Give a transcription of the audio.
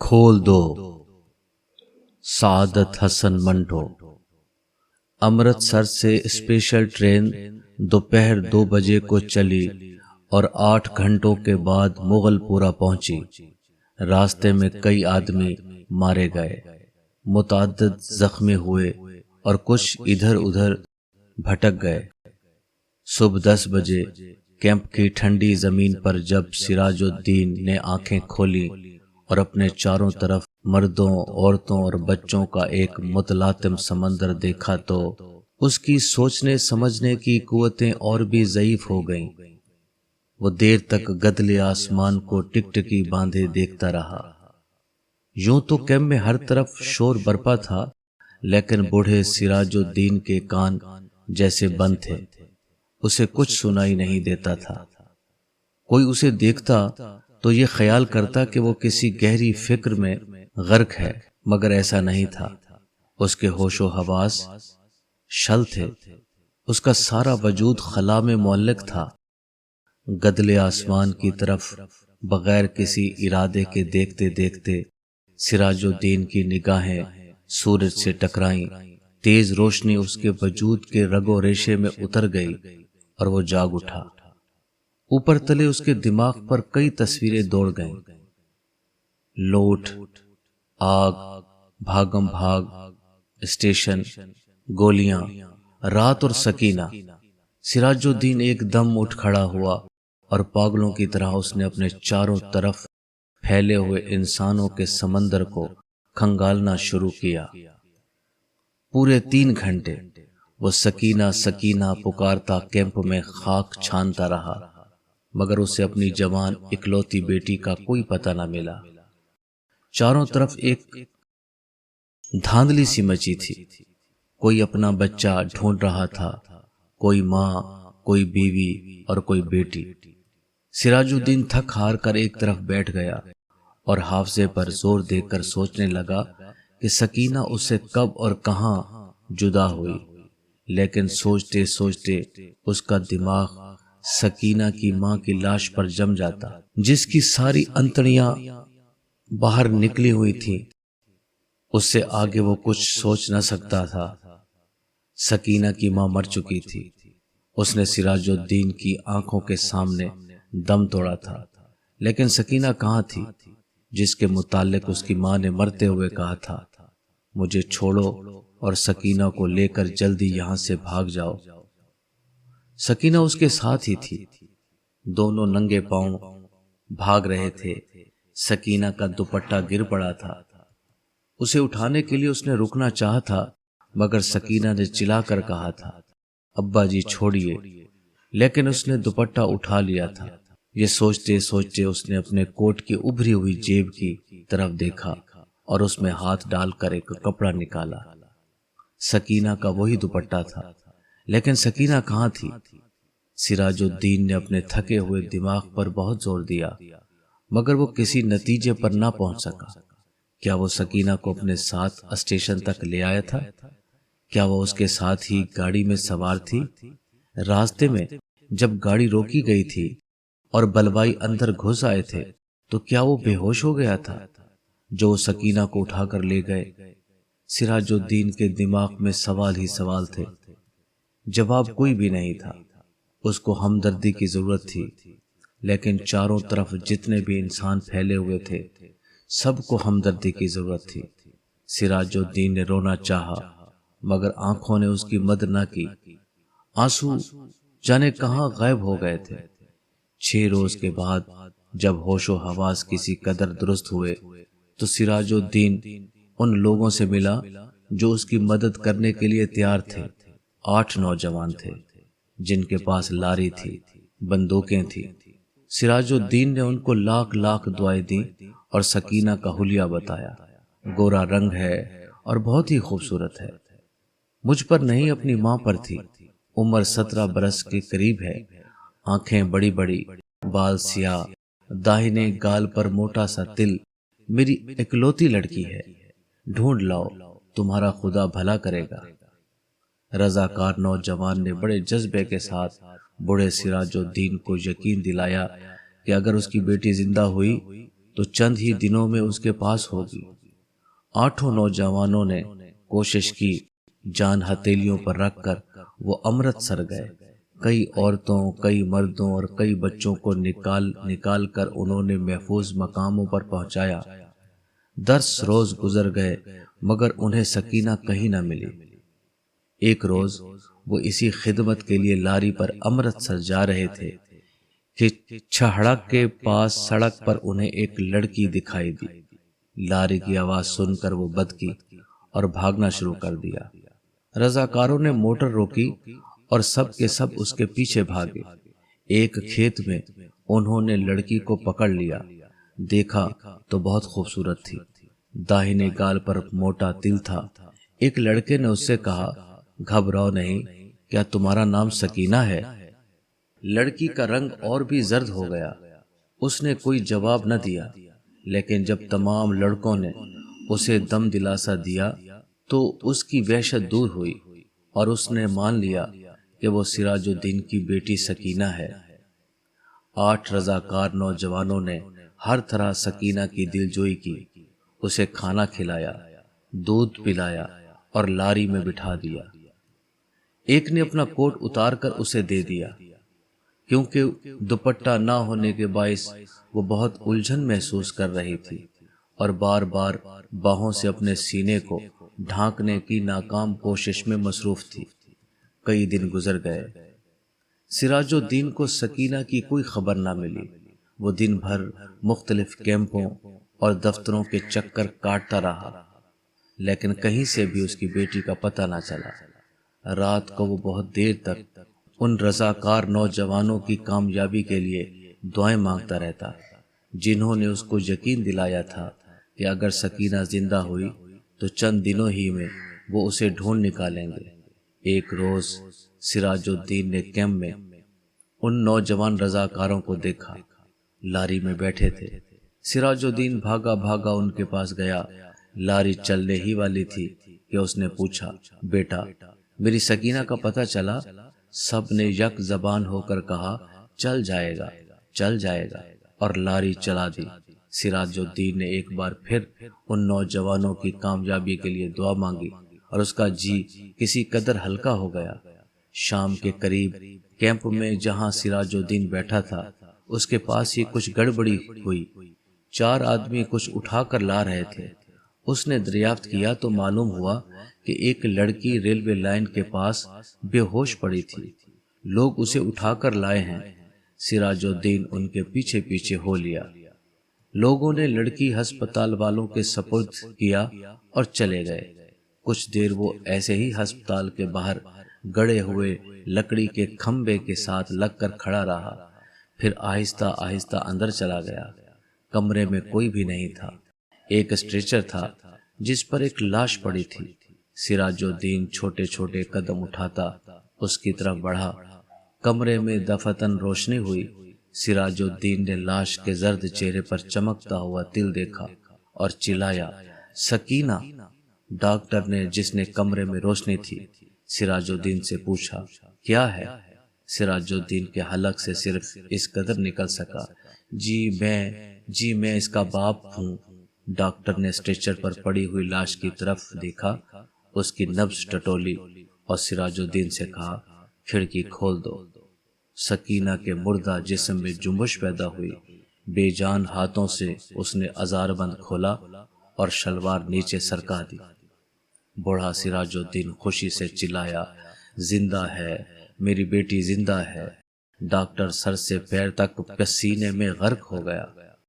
کھول دو سعادت حسن منٹو۔ امرتسر سے special train دوپہر 2 بجے کو چلی اور 8 گھنٹوں کے بعد مغل پورہ پہنچی۔ راستے میں کئی آدمی مارے گئے، متعدد زخمی ہوئے اور کچھ ادھر ادھر بھٹک گئے۔ صبح 10 بجے کیمپ کی ٹھنڈی زمین پر جب سراج الدین نے آنکھیں کھولی اور اپنے چاروں طرف مردوں، عورتوں اور بچوں کا ایک متلاطم سمندر دیکھا تو اس کی سوچنے سمجھنے کی قوتیں اور بھی ضعیف ہو گئیں۔ وہ دیر تک گدلے آسمان کو ٹکٹکی باندھے دیکھتا رہا۔ یوں تو کیمپ میں ہر طرف شور برپا تھا، لیکن بوڑھے سراج الدین کے کان جیسے بند تھے، اسے کچھ سنائی نہیں دیتا تھا۔ کوئی اسے دیکھتا تو یہ خیال کرتا کہ وہ کسی گہری فکر میں غرق ہے، مگر ایسا نہیں تھا۔ اس کے ہوش و حواس شل تھے، اس کا سارا وجود خلا میں معلق تھا۔ گدلے آسمان کی طرف بغیر کسی ارادے کے دیکھتے دیکھتے سراج الدین کی نگاہیں سورج سے ٹکرائیں۔ تیز روشنی اس کے وجود کے رگ و ریشے میں اتر گئی اور وہ جاگ اٹھا۔ اوپر تلے اس کے دماغ پر کئی تصویریں دوڑ گئیں۔ لوٹ، آگ، بھاگم بھاگ، اسٹیشن، گولیاں، رات اور سکینہ۔ سراج الدین ایک دم اٹھ کھڑا ہوا اور پاگلوں کی طرح اس نے اپنے چاروں طرف پھیلے ہوئے انسانوں کے سمندر کو کھنگالنا شروع کیا۔ پورے 3 گھنٹے وہ سکینہ سکینہ پکارتا کیمپ میں خاک چھانتا رہا، مگر اسے اپنی جوان اکلوتی بیٹی کا کوئی پتہ نہ ملا۔ چاروں طرف ایک دھاندلی سی مچی تھی، کوئی اپنا بچہ ڈھونڈ رہا تھا، کوئی ماں، کوئی بیوی اور کوئی بیٹی۔ سراج الدین تھک ہار کر ایک طرف بیٹھ گیا اور حافظے پر زور دے کر سوچنے لگا کہ سکینہ اس سے کب اور کہاں جدا ہوئی، لیکن سوچتے سوچتے اس کا دماغ سکینہ کی ماں کی لاش پر جم جاتا، جس کی ساری انتڑیاں باہر نکلی ہوئی تھی۔ اس سے آگے وہ کچھ سوچ نہ سکتا تھا۔ سکینہ کی ماں مر چکی تھی۔ اس نے سراج الدین کی آنکھوں کے سامنے دم توڑا تھا، لیکن سکینہ کہاں تھی جس کے متعلق اس کی ماں نے مرتے ہوئے کہا تھا، مجھے چھوڑو اور سکینہ کو لے کر جلدی یہاں سے بھاگ جاؤ۔ سکینہ اس کے ساتھ ہی تھی، دونوں ننگے پاؤں بھاگ رہے تھے۔ سکینہ کا دوپٹہ گر پڑا تھا، اسے اٹھانے کے لیے اس نے رکنا چاہا تھا، مگر سکینہ نے چلا کر کہا تھا، ابا جی چھوڑیے، لیکن اس نے دوپٹہ اٹھا لیا تھا۔ یہ سوچتے سوچتے اس نے اپنے کوٹ کی ابھری ہوئی جیب کی طرف دیکھا اور اس میں ہاتھ ڈال کر ایک کپڑا نکالا۔ سکینہ کا وہی دوپٹہ تھا، لیکن سکینہ کہاں تھی؟ سراج الدین نے اپنے تھکے ہوئے دماغ پر بہت زور دیا، مگر وہ کسی نتیجے پر نہ پہنچ سکا۔ کیا وہ سکینہ کو اپنے ساتھ اسٹیشن تک لے آیا تھا؟ کیا وہ اس کے ساتھ ہی گاڑی میں سوار تھی؟ راستے میں جب گاڑی روکی گئی تھی اور بلوائی اندر گھس آئے تھے تو کیا وہ بے ہوش ہو گیا تھا جو سکینہ کو اٹھا کر لے گئے؟ سراج الدین کے دماغ میں سوال ہی سوال تھے، جواب کوئی بھی نہیں تھا۔ اس کو ہمدردی کی ضرورت تھی، لیکن چاروں طرف جتنے بھی انسان پھیلے ہوئے تھے سب کو ہمدردی کی ضرورت تھی۔ سراج الدین نے رونا چاہا، مگر آنکھوں نے اس کی مدد نہ کی۔ آنسو جانے کہاں غائب ہو گئے تھے۔ 6 روز کے بعد جب ہوش و حواس کسی قدر درست ہوئے تو سراج الدین ان لوگوں سے ملا جو اس کی مدد کرنے کے لیے تیار تھے۔ 8 نوجوان تھے جن کے پاس لاری تھی، بندوقیں تھیں۔ سراج الدین نے ان کو لاکھ لاکھ دعائیں دیں اور سکینہ کا حلیہ بتایا۔ گورا رنگ ہے اور بہت ہی خوبصورت ہے، مجھ پر نہیں اپنی ماں پر تھی۔ عمر 17 برس کے قریب ہے، آنکھیں بڑی بڑی، بال سیاہ، داہنے گال پر موٹا سا تل، میری اکلوتی لڑکی ہے، ڈھونڈ لاؤ، تمہارا خدا بھلا کرے گا۔ رضاکار نوجوان نے بڑے جذبے کے ساتھ بوڑھے سراج الدین کو یقین دلایا کہ اگر اس کی بیٹی زندہ ہوئی تو چند ہی دنوں میں اس کے پاس ہوگی۔ 8 نوجوانوں نے کوشش کی، جان ہتھیلیوں پر رکھ کر وہ امرتسر گئے۔ کئی عورتوں، کئی مردوں اور کئی بچوں کو نکال کر انہوں نے محفوظ مقاموں پر پہنچایا۔ 10 روز گزر گئے مگر انہیں سکینہ کہیں نہ ملی۔ ایک روز وہ اسی خدمت کے لیے لاری پر امرتسر جا رہے تھے کہ چھہڑک کے پاس سڑک پر انہیں ایک لڑکی دکھائی دی۔ لاری کی آواز سن کر وہ بدکی اور بھاگنا شروع کر دیا۔ رضاکاروں نے موٹر روکی اور سب کے سب اس کے پیچھے بھاگے۔ ایک کھیت میں انہوں نے لڑکی کو پکڑ لیا۔ دیکھا تو بہت خوبصورت تھی، داہنے گال پر موٹا تل تھا۔ ایک لڑکے نے اس سے کہا، گھبراؤ نہیں، کیا تمہارا نام سکینہ ہے؟ لڑکی کا رنگ اور بھی زرد ہو گیا۔ اس نے کوئی جواب نہ دیا، لیکن جب تمام لڑکوں نے اسے دم دلاسا دیا تو اس کی وحشت دور ہوئی اور اس نے مان لیا کہ وہ سراج الدین کی بیٹی سکینہ ہے۔ 8 رضاکار نوجوانوں نے ہر طرح سکینہ کی دلجوئی کی، اسے کھانا کھلایا، دودھ پلایا اور لاری میں بٹھا دیا۔ ایک نے اپنا کوٹ اتار کر اسے دے دیا، کیونکہ دوپٹہ نہ ہونے کے باعث وہ بہت الجھن محسوس کر رہی تھی اور بار بار باہوں سے اپنے سینے کو ڈھانکنے کی ناکام کوشش میں مصروف تھی۔ کئی دن گزر گئے، سراج الدین کو سکینہ کی کوئی خبر نہ ملی۔ وہ دن بھر مختلف کیمپوں اور دفتروں کے چکر کاٹتا رہا، لیکن کہیں سے بھی اس کی بیٹی کا پتہ نہ چلا۔ رات کو وہ بہت دیر تک ان رضاکار نوجوانوں کی کامیابی کے لیے دعائیں مانگتا رہتا، جنہوں نے اس کو یقین دلایا تھا کہ اگر سکینہ زندہ ہوئی تو چند دنوں ہی میں وہ اسے ڈھونڈ نکالیں گے۔ ایک روز سراج الدین نے کیمپ میں ان نوجوان رضاکاروں کو دیکھا، لاری میں بیٹھے تھے۔ سراج الدین بھاگا بھاگا ان کے پاس گیا۔ لاری چلنے ہی والی تھی کہ اس نے پوچھا، بیٹا میری سکینہ کا پتہ چلا؟ سب نے یک زبان ہو کر کہا، چل جائے گا، چل جائے گا، اور لاری چلا دی۔ سراج الدین نے ایک بار پھر ان نوجوانوں کی کامیابی کے لیے دعا مانگی اور اس کا جی کسی قدر ہلکا ہو گیا۔ شام کے قریب کیمپ میں جہاں سراج الدین بیٹھا تھا اس کے پاس ہی کچھ گڑبڑی ہوئی۔ 4 آدمی کچھ اٹھا کر لا رہے تھے۔ اس نے دریافت کیا تو معلوم ہوا کہ ایک لڑکی ریلوے لائن کے پاس بے ہوش پڑی تھی۔ لوگ اسے اٹھا کر لائے ہیں۔ سراج الدین ان کے پیچھے پیچھے ہو لیا۔ لوگوں نے لڑکی ہسپتال والوں کے سپرد کیا اور چلے گئے۔ کچھ دیر وہ ایسے ہی ہسپتال کے باہر گڑے ہوئے لکڑی کے کھمبے کے ساتھ لگ کر کھڑا رہا، پھر آہستہ آہستہ اندر چلا گیا۔ کمرے میں کوئی بھی نہیں تھا۔ ایک اسٹریچر تھا جس پر ایک لاش پڑی تھی۔ سراج الدین چھوٹے چھوٹے قدم اٹھاتا اس کی طرف بڑھا۔ کمرے میں دفتن روشنی ہوئی۔ سراج الدین نے لاش کے زرد چہرے پر چمکتا ہوا تل دیکھا اور چلایا، سکینہ! ڈاکٹر نے، جس نے کمرے میں روشنی تھی، سراج الدین سے پوچھا، کیا ہے؟ سراج الدین کے حلق سے صرف اس قدر نکل سکا، جی میں اس کا باپ ہوں۔ ڈاکٹر نے اسٹریچر پر پڑی ہوئی لاش کی طرف دیکھا، اس کی نبض ٹٹولی اور سراج الدین سے کہا، کھڑکی کھول دو۔ سکینہ کے مردہ جسم میں جنبش پیدا ہوئی۔ بے جان ہاتھوں سے اس نے ازار بند کھولا اور شلوار نیچے سرکا دی۔ بوڑھا سراج الدین خوشی سے چلایا، زندہ ہے، میری بیٹی زندہ ہے۔ ڈاکٹر سر سے پیر تک پسینے میں غرق ہو گیا۔